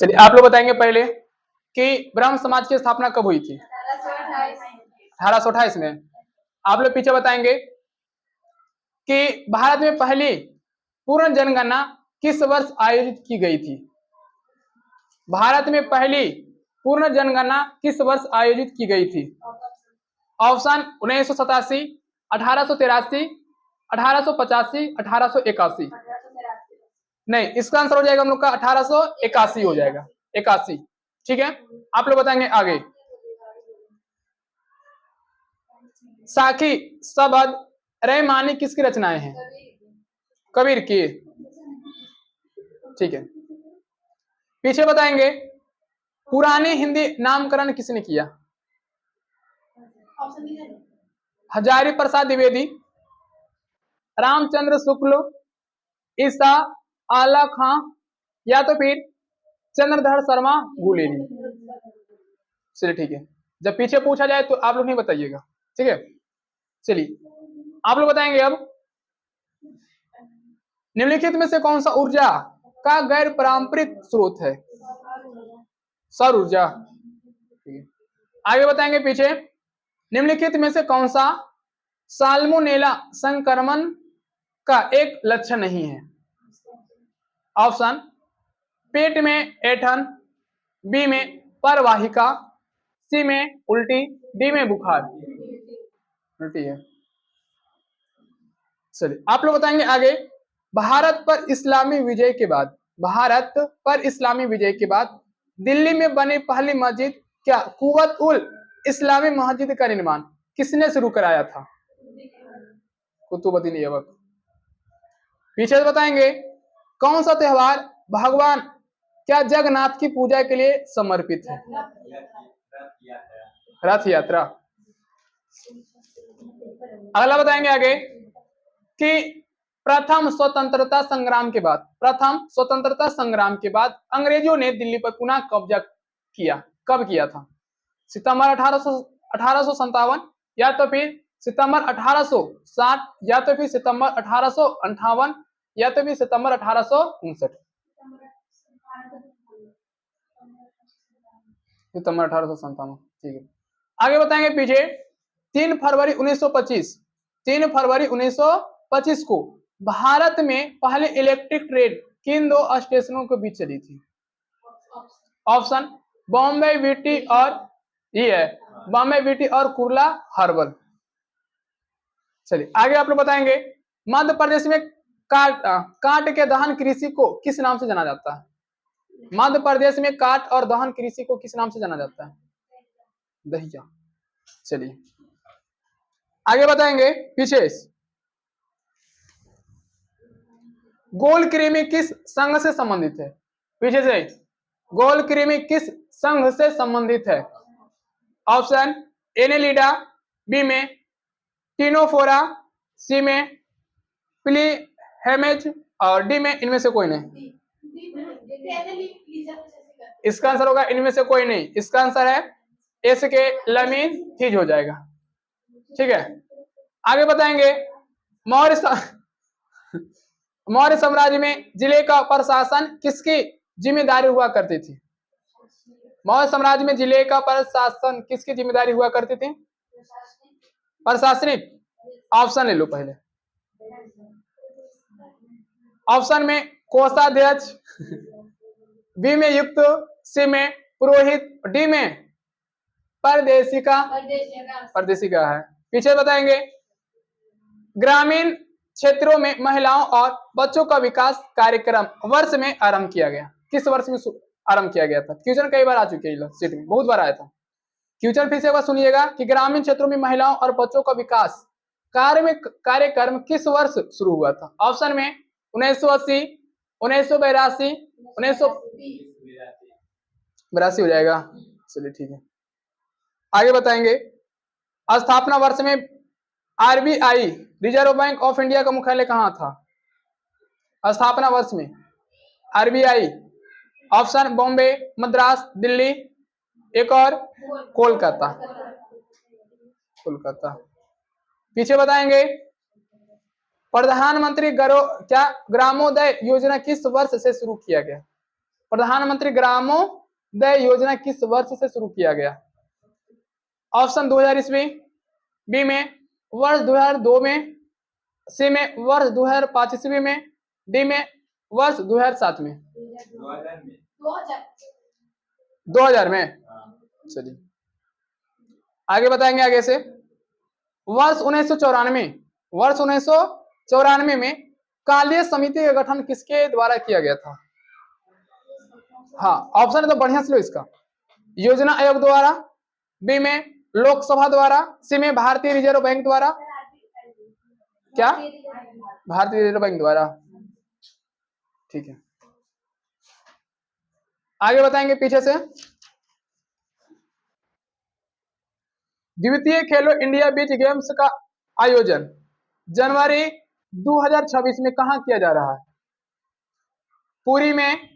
चलिए आप लोग बताएंगे पहले कि ब्रह्म समाज की स्थापना कब हुई थी? 1828 में। आप लोग पीछे बताएंगे कि भारत में पहली पूर्ण जनगणना किस वर्ष आयोजित की गई थी? भारत में पहली पूर्ण जनगणना किस वर्ष आयोजित की गई थी? ऑप्शन 1987, 1883, 1885, 1881। नहीं, इसका आंसर हो जाएगा हम लोग का 1881 हो जाएगा, 81। ठीक है, आप लोग बताएंगे आगे। साखी, सबद, रहमानी किसकी रचनाएं हैं? कबीर की। ठीक है, पीछे बताएंगे पुरानी हिंदी नामकरण किसने किया? हजारी प्रसाद द्विवेदी, रामचंद्र शुक्ल, ईसा आला खां, या तो फिर चंद्रधर शर्मा गुलेरी। चलिए ठीक है, जब पीछे पूछा जाए तो आप लोग नहीं बताइएगा, ठीक है। चलिए आप लोग बताएंगे अब निम्नलिखित में से कौन सा ऊर्जा का गैर पारंपरिक स्रोत है? सौर ऊर्जा। आगे बताएंगे पीछे निम्नलिखित में से कौन सा साल्मोनेला संक्रमण का एक लक्षण नहीं है? ऑप्शन पेट में ऐंठन, बी में परवाहिका, सी में उल्टी, डी में बुखार। उल्टी है। चलिए आप लोग बताएंगे आगे भारत पर इस्लामी विजय के बाद दिल्ली में बनी पहली मस्जिद क्या कुव्वत उल इस्लामी मस्जिद का निर्माण किसने शुरू कराया था? कुतुबुद्दीन ऐबक। पीछे से बताएंगे कौन सा त्योहार भगवान क्या जगन्नाथ की पूजा के लिए समर्पित है? रथ यात्रा। अगला बताएंगे आगे कि प्रथम स्वतंत्रता संग्राम के बाद अंग्रेजों ने दिल्ली पर पुनः कब्जा किया, कब किया था? सितंबर 1857, या तो फिर सितंबर 1860, या तो फिर सितंबर 1858, या तो फिर सितंबर 1859। सितंबर 1857। ठीक है, आगे बताएंगे पीछे 3 फरवरी 1925 को भारत में पहले इलेक्ट्रिक ट्रेन किन दो स्टेशनों के बीच चली थी? ऑप्शन बॉम्बे वीटी और कुर्ला हर्बल। चलिए आगे आप लोग बताएंगे मध्य प्रदेश में काट के दहन कृषि को किस नाम से जाना जाता है? मध्य प्रदेश में काट और दहन कृषि को किस नाम से जाना जाता है? दहिया। चलिए आगे बताएंगे पीछे गोल कृमि किस संघ से संबंधित है? पीछे से गोल कृमि किस संघ से संबंधित है? ऑप्शन एनेलिडा, बी में टिनोफोरा, सी में प्लीहेमेज और डी में इनमें से कोई नहीं। इसका आंसर होगा इनमें से कोई नहीं, इसका आंसर है एस के लमीन थीज हो जाएगा। ठीक है, आगे बताएंगे मौर्य साम्राज्य में जिले का प्रशासन किसकी जिम्मेदारी हुआ करती थी? मौर्य साम्राज्य में जिले का प्रशासन किसकी जिम्मेदारी हुआ करती थी? प्रशासनिक। ऑप्शन ले लो पहले। ऑप्शन में कोषाध्यक्ष, बी में युक्त, सी में पुरोहित, डी में परदेशिका है। पीछे बताएंगे ग्रामीण क्षेत्रों में महिलाओं और बच्चों का विकास कार्यक्रम वर्ष में आरंभ किया गया, किस वर्ष में आरंभ किया गया था? क्वेश्चन कई बार आ चुके हैं, सीट में बहुत बार आया था। क्वेश्चन फिर से एक बार सुनिएगा कि ग्रामीण क्षेत्रों में महिलाओं और बच्चों का विकास कार्यक्रम किस वर्ष शुरू हुआ था? ऑप्शन में 1980, 1982, 1982 हो जाएगा। चलिए ठीक है, आगे बताएंगे स्थापना वर्ष में RBI reserve bank of India का मुख्यालय कहां था? स्थापना वर्ष में आरबीआई। ऑप्शन बॉम्बे, मद्रास, दिल्ली, एक और कोलकाता। पीछे बताएंगे प्रधानमंत्री ग्रामोदय योजना किस वर्ष से शुरू किया गया? प्रधानमंत्री ग्रामोदय योजना किस वर्ष से शुरू किया गया? ऑप्शन 2000 ईस्वी, बी में वर्ष 2002 में, सी में वर्ष 2005 ईस्वी में, डी में वर्ष 2007 में। 2000 में। चलिए आगे बताएंगे आगे से। वर्ष 1994 में कालीय समिति का गठन किसके द्वारा किया गया था? हाँ ऑप्शन है तो बढ़िया से लो इसका। योजना आयोग द्वारा, बी में लोकसभा द्वारा, सी में भारतीय रिजर्व बैंक द्वारा। क्या? भारतीय रिजर्व बैंक द्वारा। ठीक है आगे बताएंगे पीछे से। द्वितीय खेलो इंडिया बीच गेम्स का आयोजन जनवरी 2026 में कहां किया जा रहा है? पुरी में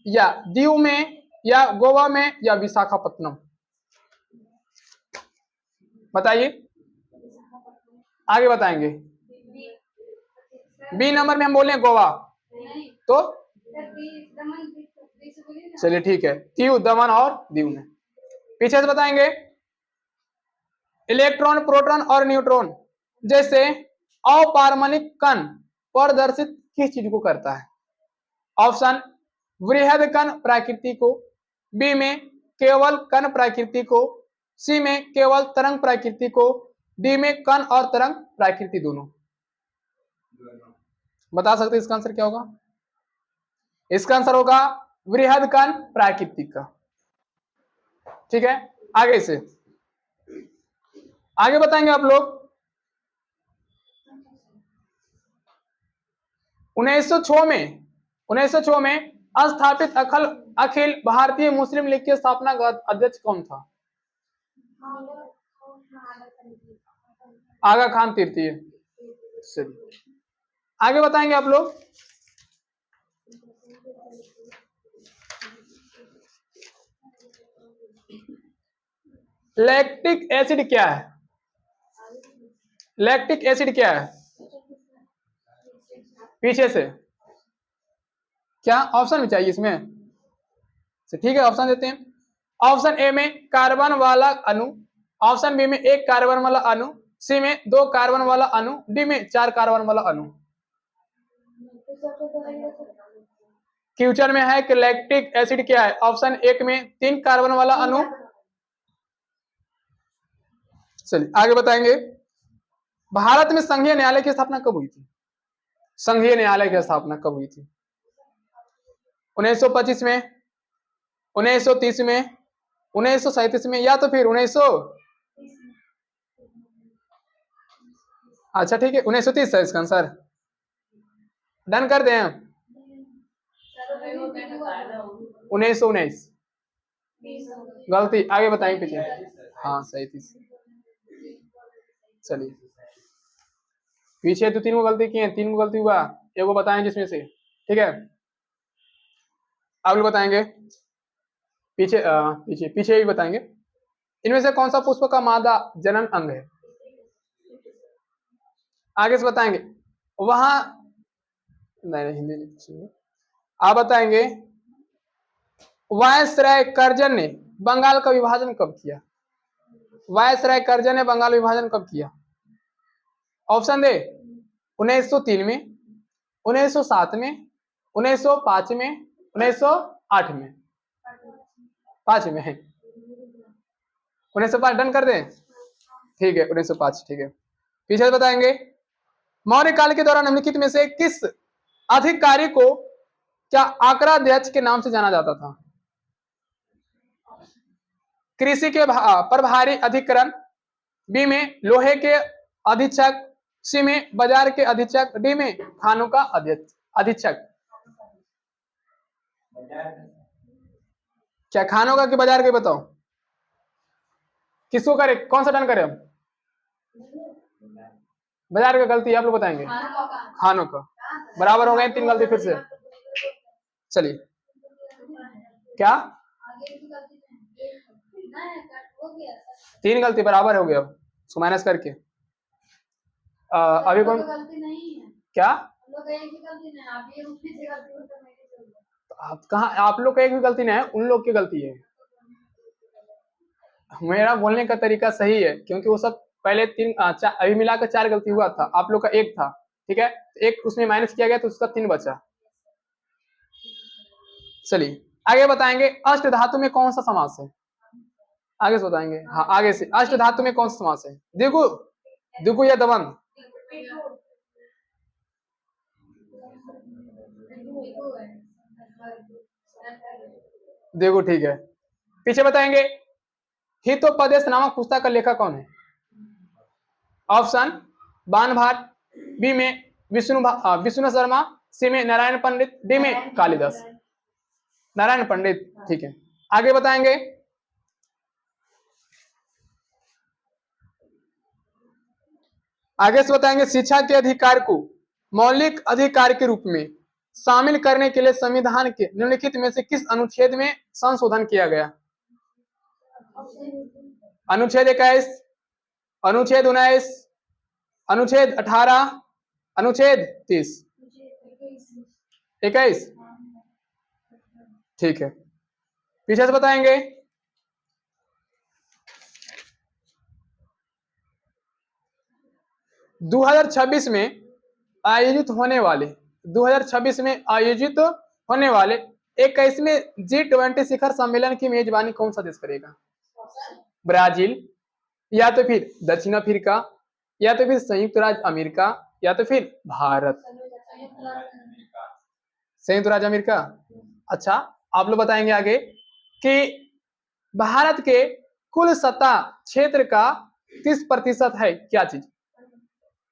या दीव में या गोवा में या विशाखापट्टनम? बताइए आगे बताएंगे। बी नंबर में हम बोले गोवा तो चलिए ठीक है, दीव, दमन और दीव में। पीछे से बताएंगे। इलेक्ट्रॉन, प्रोटॉन और न्यूट्रॉन जैसे अपारमाणिक कण प्रदर्शित किस चीज को करता है? ऑप्शन वृहद कण प्रकृति को, बी में केवल कण प्रकृति को, सी में केवल तरंग प्रकृति को, डी में कण और तरंग प्रकृति दोनों। बता सकते इसका आंसर क्या होगा? इसका आंसर होगा वृहद कण प्रकृति का। ठीक है आगे से आगे बताएंगे आप लोग। 1906 में स्थापित अखिल भारतीय मुस्लिम लीग के स्थापना अध्यक्ष कौन था? आगा खान तृतीय। आगे बताएंगे आप लोग। लैक्टिक एसिड क्या है? लैक्टिक एसिड क्या है? पीछे से क्या ऑप्शन भी चाहिए इसमें? ठीक है ऑप्शन देते हैं। ऑप्शन ए में कार्बन वाला अणु, ऑप्शन बी में एक कार्बन वाला अणु, सी में 2 कार्बन वाला अणु, डी में 4 कार्बन वाला अणु। क्वेश्चन में है कि लैक्टिक एसिड क्या है? ऑप्शन एक में 3 कार्बन वाला अणु। चलिए आगे बताएंगे। भारत में संघीय न्यायालय की स्थापना कब हुई थी? संघीय न्यायालय की स्थापना कब हुई थी? 1925 में, 1930 में, 1937 में या तो फिर 1900। अच्छा ठीक है 1930 है इसका आंसर। डन कर दें हम। 1919 गलती। आगे बताएंगे पीछे। हाँ 37। चलिए पीछे तो 3 गो गलती किए, 3 गो गलती हुआ, एगो बताएं जिसमें से। ठीक है आप लोग बताएंगे। पीछे पीछे पीछे भी बताएंगे। इनमें से कौन सा पुष्प का मादा जनन अंग है? आगे से बताएंगे। वहां नहीं हिंदी नहीं, आप बताएंगे। वायसराय कर्जन ने बंगाल का विभाजन कब किया? वायसराय कर्जन ने बंगाल विभाजन कब किया? ऑप्शन दे। 1903 में, 1907 में, 1905 में, 1908 में। 5 में है। 1905 डन कर दें। ठीक है 1905 ठीक है। पीछे बताएंगे। मौर्य काल के दौरान निम्नलिखित में से किस अधिकारी को क्या आंकड़ाध्यक्ष के नाम से जाना जाता था? कृषि के प्रभारी अधिकरण, बी में लोहे के अधीक्षक, सी में बाजार के अधीक्षक, डी में खानों का अधीक्षक। क्या खानों का कि बाजार के? बताओ किसको करे, कौन सा डन करे हम? बाजार का गलती आप लोग बताएंगे। खानों का। बराबर हो गए 3 गलती फिर से। चलिए क्या 3 गलती बराबर हो गया अब उसको माइनस करके। अभी कौन गलती नहीं है क्या? आप कहा, आप लोग का एक भी गलती नहीं है, उन लोग की गलती है। मेरा बोलने का तरीका सही है, क्योंकि वो सब पहले अभी मिलाकर 4 गलती हुआ था, आप लोग का 1 था, ठीक है, एक उसमें माइनस किया गया तो उसका 3 बचा। चलिए आगे बताएंगे, अष्ट धातु में कौन सा समास है, आगे से बताएंगे। हाँ आगे से, अष्ट धातु में कौन सा समास है, दिगु, दिगु या दबंग, दिगु, ठीक है। पीछे बताएंगे, हितोपदेश नामक पुस्तक का लेखक कौन है? ऑप्शन बाण भाट, बी में विष्णु शर्मा, सी में नारायण पंडित, डी में कालिदास। नारायण पंडित, ठीक है। आगे बताएंगे, आगे से बताएंगे, शिक्षा के अधिकार को मौलिक अधिकार के रूप में शामिल करने के लिए संविधान के निम्नलिखित में से किस अनुच्छेद में संशोधन किया गया? अनुच्छेद 21, अनुच्छेद 19, अनुच्छेद 18, अनुच्छेद 30, 21, ठीक है। पीछे से बताएंगे, (2026) में आयोजित होने वाले 2026 में आयोजित होने वाले 21वें G20 शिखर सम्मेलन की मेजबानी कौन सा देश करेगा? ब्राजील, या तो फिर दक्षिण अफ्रीका, या तो फिर संयुक्त राज्य अमेरिका, या तो फिर भारत। संयुक्त राज्य अमेरिका। अच्छा, आप लोग बताएंगे आगे कि भारत के कुल सत्ता क्षेत्र का 30% है क्या चीज?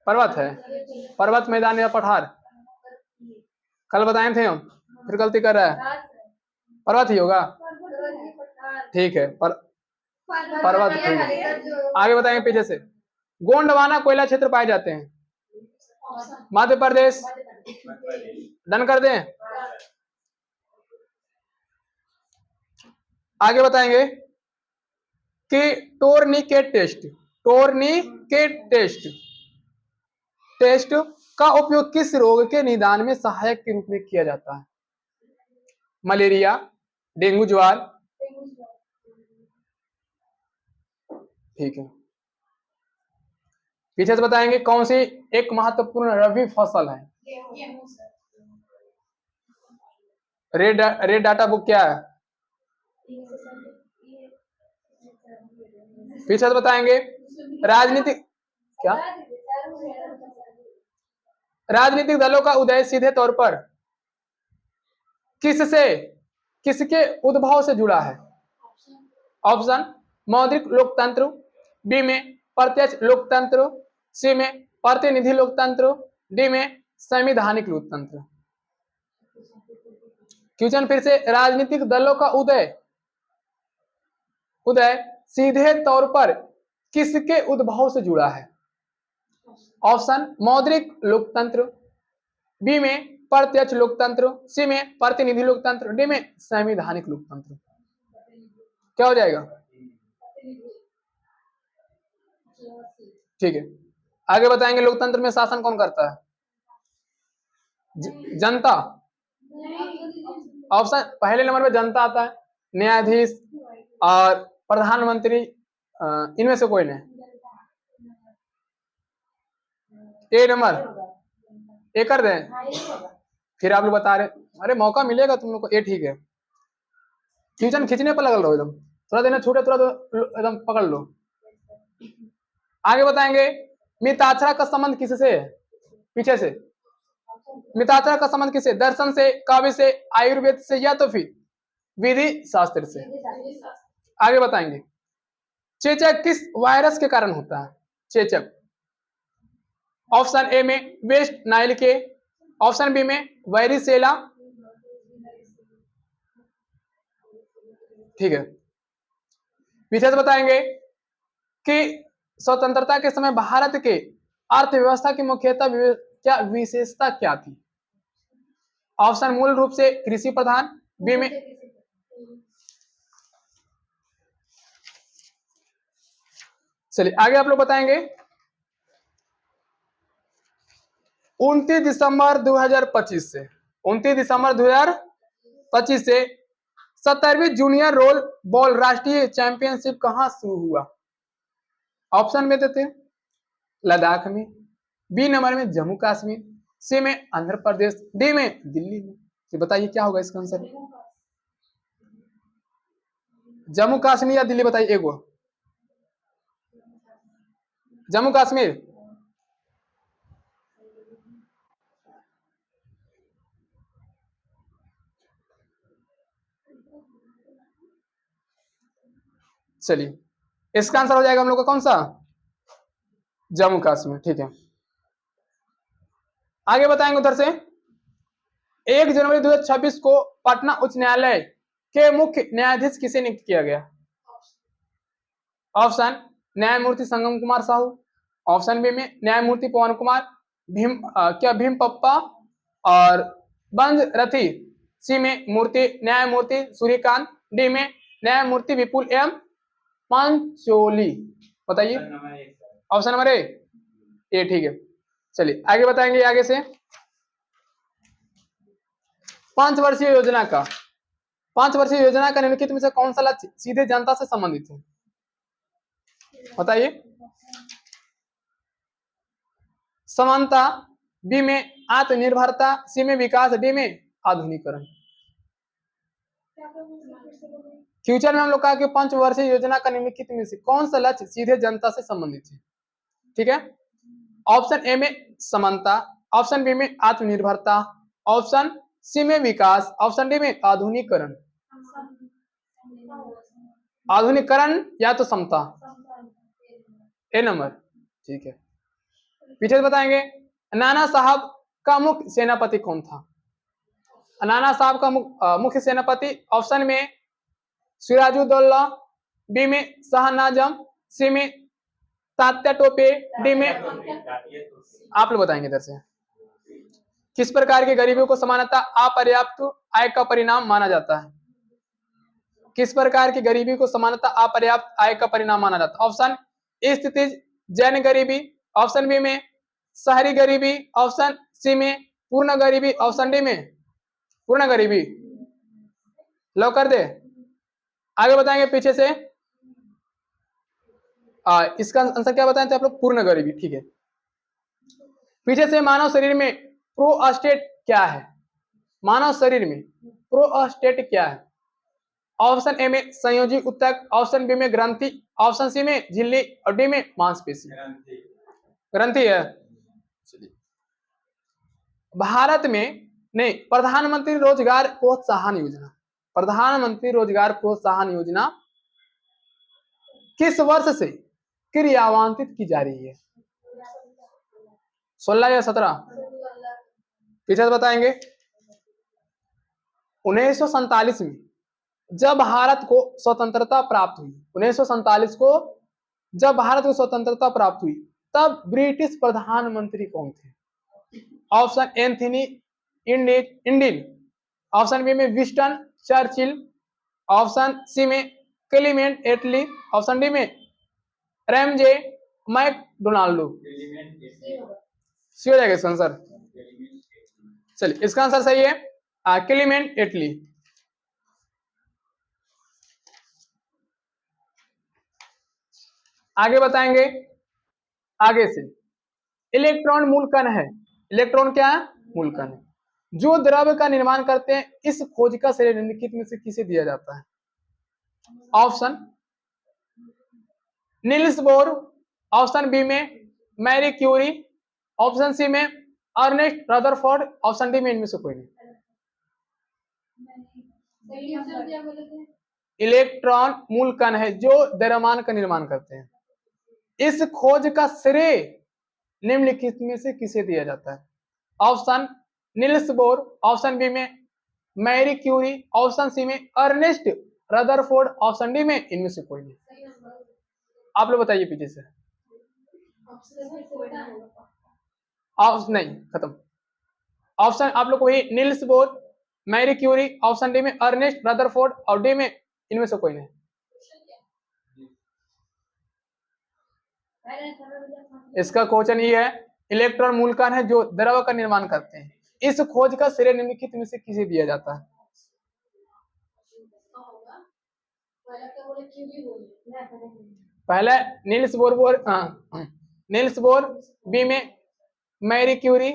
पर्वत है, पर्वत, मैदान या पठार? कल बताए थे हम, फिर गलती कर रहा है, पर्वत ही होगा, ठीक है, पर्वत, ठीक है। आगे बताएंगे पीछे से, गोंडवाना कोयला क्षेत्र पाए जाते हैं? मध्य प्रदेश, डन कर दें। आगे बताएंगे कि टोर्निकेट टेस्ट, टोर्निकेट टेस्ट का उपयोग किस रोग के निदान में सहायक के रूप में किया जाता है? मलेरिया, डेंगू, ज्वार, ठीक है। पीछे से बताएंगे, कौन सी एक महत्वपूर्ण रबी फसल है? रेड डाटा बुक क्या है? पीछे से बताएंगे, राजनीतिक क्या, राजनीतिक दलों का उदय सीधे तौर पर किससे, किसके उद्भव से जुड़ा है? ऑप्शन मौद्रिक लोकतंत्र, बी में प्रत्यक्ष लोकतंत्र, सी में प्रतिनिधि लोकतंत्र, डी में संवैधानिक लोकतंत्र। क्वेश्चन फिर से, राजनीतिक दलों का उदय सीधे तौर पर किसके उद्भव से जुड़ा है? ऑप्शन मौद्रिक लोकतंत्र, बी में प्रत्यक्ष लोकतंत्र, सी में प्रतिनिधि लोकतंत्र, डी में संवैधानिक लोकतंत्र। क्या हो जाएगा? ठीक है। आगे बताएंगे, लोकतंत्र में शासन कौन करता है? जनता। ऑप्शन पहले नंबर पे जनता आता है, न्यायाधीश और प्रधानमंत्री, इनमें से कोई नहीं। ए नंबर, ए कर दें, फिर आप लोग बता रहे, अरे मौका मिलेगा तुम लोग को, ए ठीक है। क्वेश्चन खींचने पर लगल रहो, एकदम थोड़ा देना छूटे, थोड़ा एकदम पकड़ लो। आगे बताएंगे, मिताक्षरा का संबंध किससे है? पीछे से, मिताक्षरा का संबंध किससे? दर्शन से, काव्य से, आयुर्वेद से, या तो फिर विधि शास्त्र से। आगे बताएंगे, चेचक किस वायरस के कारण होता है? चेचक, ऑप्शन ए में वेस्ट नाइल के, ऑप्शन बी में वायरिसेला, ठीक है। पीछे से बताएंगे कि स्वतंत्रता के समय भारत के अर्थव्यवस्था की मुख्यतः क्या विशेषता क्या थी? ऑप्शन मूल रूप से कृषि प्रधान, बी में, चलिए आगे आप लोग बताएंगे, 29 दिसंबर 2025 से 29 दिसंबर 2000 25 से 70वीं जूनियर रोल बॉल राष्ट्रीय चैंपियनशिप कहां शुरू हुआ? ऑप्शन में देते हैं, लद्दाख में, बी नंबर में जम्मू कश्मीर, सी में आंध्र प्रदेश, डी में दिल्ली में। तो बताइए क्या होगा इसका आंसर? जम्मू कश्मीर या दिल्ली, बताइए एक वो। जम्मू कश्मीर। चलिए, इसका आंसर हो जाएगा हम लोग का कौन सा? जम्मू कश्मीर। ठीक है, आगे बताएंगे उधर से। 1 जनवरी 2026 को पटना उच्च न्यायालय के मुख्य न्यायाधीश किसे नियुक्त किया गया? ऑप्शन न्यायमूर्ति संगम कुमार साहू, ऑप्शन बी में न्यायमूर्ति पवन कुमार, भीम पप्पा और बंज रथी, सी में न्यायमूर्ति सूर्यकांत, डी में न्यायमूर्ति विपुल एम पंचोली। बताइए ऑप्शन नंबर ए। ठीक है, चलिए आगे बताएंगे। आगे से 5 वर्षीय योजना का निम्नलिखित में से कौन सा लक्ष्य सीधे जनता से संबंधित है? बताइए। समानता, बी में आत्मनिर्भरता, सी में विकास, डी में आधुनिकीकरण। फ्यूचर में हम लोग कहा कि 5 वर्षीय योजना का निम्नलिखित में से कौन सा लक्ष्य सीधे जनता से संबंधित है? ठीक है, ऑप्शन ए में समानता, ऑप्शन बी में आत्मनिर्भरता, ऑप्शन सी में विकास, ऑप्शन डी में आधुनिकीकरण। आधुनिकीकरण या तो समता, ए नंबर। ठीक है, पीछे से बताएंगे। नाना साहब का मुख्य सेनापति कौन था? नाना साहब का मुख्य सेनापति, ऑप्शन में सिराजुद्दौला, बी में शाहनाजम, सी में तात्या टोपे, डी में आप लोग बताएंगे इधर से। किस प्रकार की गरीबी को सामान्यतः अपर्याप्त आय का परिणाम माना जाता है? किस प्रकार की गरीबी को सामान्यतः अपर्याप्त आय का परिणाम माना जाता है? ऑप्शन स्थिति जैन गरीबी, ऑप्शन बी में शहरी गरीबी, ऑप्शन सी में पूर्ण गरीबी, ऑप्शन डी में पूर्ण गरीबी। लो कर दे। आगे बताएंगे पीछे से। इसका आंसर क्या बताएं थे आप लोग? पूर्ण गरीबी। ठीक है, पीछे से मानव शरीर में प्रोस्टेट क्या है? मानव शरीर में प्रोस्टेट क्या है? ऑप्शन ए में संयोजी ऊतक, ऑप्शन बी में ग्रंथि, ऑप्शन सी में झिल्ली और डी में मांसपेशी। ग्रंथि है। भारत में नहीं, प्रधानमंत्री रोजगार प्रोत्साहन योजना, प्रधानमंत्री रोजगार प्रोत्साहन योजना किस वर्ष से क्रियान्वित की जा रही है? 16 या 17? पीछे से बताएंगे। 1947 में जब भारत को स्वतंत्रता प्राप्त हुई, 1947 को जब भारत को स्वतंत्रता प्राप्त हुई, तब ब्रिटिश प्रधानमंत्री कौन थे? ऑप्शन एंथनी इंडिन, ऑप्शन बी में विंस्टन चर्चिल, ऑप्शन सी में क्लीमेंट एटली, ऑप्शन डी में रैमजे मैकडोनाल्ड। सी हो जाएगा इसका आंसर। चलिए, इसका आंसर सही है क्लीमेंट एटली। आगे बताएंगे। आगे से इलेक्ट्रॉन मूल कण है। इलेक्ट्रॉन क्या है? मूल कण है जो द्रव्य का निर्माण करते हैं। इस खोज का श्रेय निम्नलिखित में से किसे दिया जाता है? Option Niels Bohr, option B में मैरी क्यूरी, ऑप्शन सी में अर्नेस्ट रदरफोर्ड, ऑप्शन डी में इनमें से कोई नहीं। इलेक्ट्रॉन मूल कण है जो द्रव्यमान का निर्माण करते हैं। इस खोज का श्रेय निम्नलिखित में से किसे दिया जाता है? Option Niels Bohr, option B में मैरी क्यूरी, ऑप्शन सी में अर्नेस्ट रदरफोर्ड, ऑप्शन डी में इनमें से कोई नहीं। आप लोग बताइए पीछे से। ऑप्शन नहीं, खत्म। ऑप्शन आप लोग वही Niels Bohr, Marie Curie, option D में अर्नेस्ट रदरफोर्ड और डी में इनमें से कोई नहीं। इसका क्वेश्चन ये है, इलेक्ट्रॉन मूल कण है जो द्रव्य का निर्माण करते हैं। इस खोज का श्रेय निम्नलिखित में से किसे दिया जाता है? पहले नील्स बोर, बी में मैरी क्यूरी,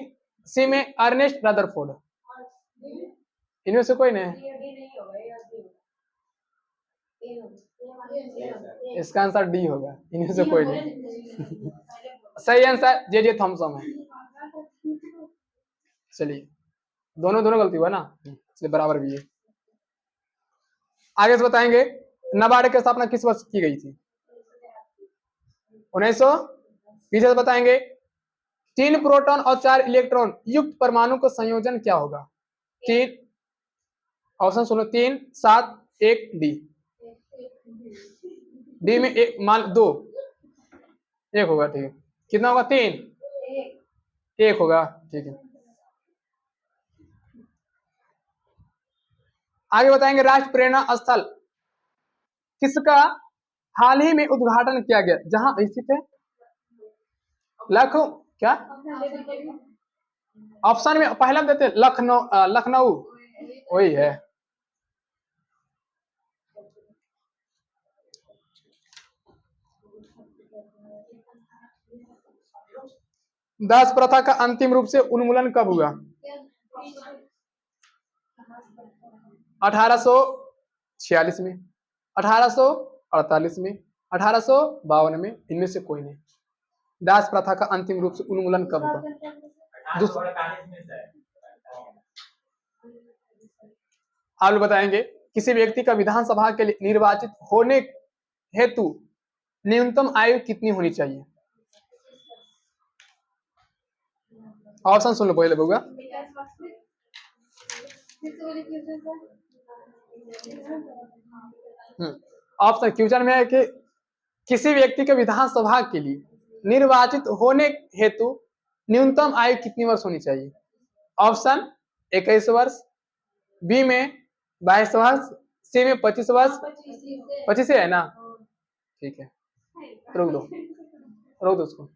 सी में अर्नेस्ट रदरफोर्ड। इनमें से कोई नहीं। इसका आंसर डी होगा, इनमें से कोई नहीं। सही आंसर जे थॉमसन है। चलिए, दोनों गलती हुआ ना, इसलिए बराबर भी है। आगे से बताएंगे, नाबार्ड की स्थापना किस वर्ष की गई थी? 1900। पीछे से बताएंगे, 3 प्रोटॉन और 4 इलेक्ट्रॉन युक्त परमाणु का संयोजन क्या होगा? 3 ऑप्शन सुनो, 3, 7, 1, डी। डी में एक, मान 2, 1 होगा, ठीक है। कितना होगा? 3, 1 होगा, ठीक है। आगे बताएंगे, राष्ट्र प्रेरणा स्थल किसका हाल ही में उद्घाटन किया गया, जहां स्थित है? क्या ऑप्शन में पहला देते? लखनऊ, वही है। दास प्रथा का अंतिम रूप से उन्मूलन कब हुआ? 1846 में, 1848 में, 1852 में, इनमें से कोई नहीं। दास प्रथा का अंतिम रूप से उन्मूलन कब हुआ? आप बताएंगे, किसी व्यक्ति का विधानसभा के लिए निर्वाचित होने हेतु न्यूनतम आयु कितनी होनी चाहिए? ऑप्शन सुन लो पहले बउआ। ऑप्शन क्वेश्चन में है कि किसी व्यक्ति के विधानसभा के लिए निर्वाचित होने हेतु न्यूनतम आयु कितनी वर्ष होनी चाहिए? ऑप्शन 21 वर्ष, बी में 22 वर्ष, सी में 25 वर्ष। 25 है ना, ठीक है, रोक दो उसको।